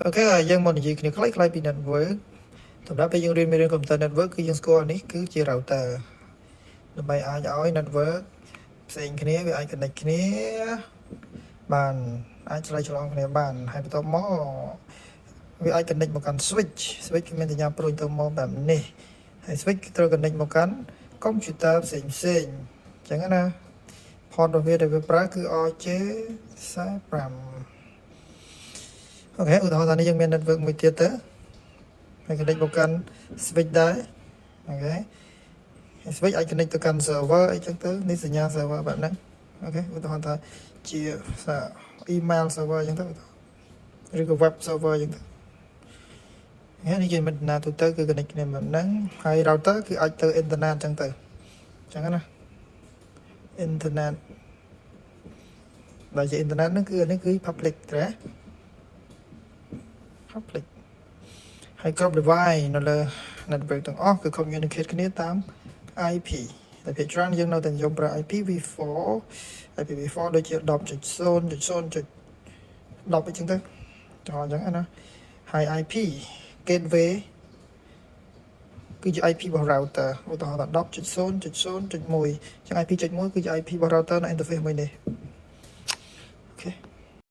Ok, dân mình gì thìខ្លីៗពី network សម្រាប់ពេលយើងរៀនមេរៀន computer network គឺយើងស្គាល់នេះគឺជា router ដើម្បីអាចឲ្យ network ផ្សេងគ្នាវាអាច connect គ្នាបានអាចឆ្លើយឆ្លងគ្នាបានហើយបន្ទាប់មកវាអាច connect មកកាន់ switch គឺមានសញ្ញាប្រួយទៅមកបែបនេះហើយ switch គឺត្រូវ connect មកកាន់ computer ផ្សេងអញ្ចឹងណា port របស់វាដែលវាប្រើគឺ RJ45 អូខេឧទាហរណ៍ថានេះយើងមាន network មួយទៀតទៅហើយ connect មកកាន់ switch ដែរអូខេ switch អាច connect ទៅកាន់ server អីចឹងទៅនេះសញ្ញា server បែបហ្នឹងអូខេឧទាហរណ៍ថាជា email server ចឹងទៅឬក៏ web server ចឹងទៅនេះជាមិនណាទូទៅគឺ connect គ្នាបែបហ្នឹងហើយ router គឺអាចទៅ internet ចឹងទៅចឹងណា internet ដែលជា internet ហ្នឹងគឺអានេះគឺ public ទេ public ហើយគ្រប់ device នៅលើ network ទាំងអស់គឺ communicate គ្នាតាម IP តែភាគច្រើនយើងនៅតែនិយមប្រើ IPv4 IPv4 ដូចជា 10.0.0.10 អីចឹងទៅចោលអញ្ចឹងណាហើយ IP gateway គឺជា IP របស់ router ឧទាហរណ៍ថា 10.0.0.1 ចឹង IP.1 គឺជា IP របស់ router នៅ interface មួយនេះ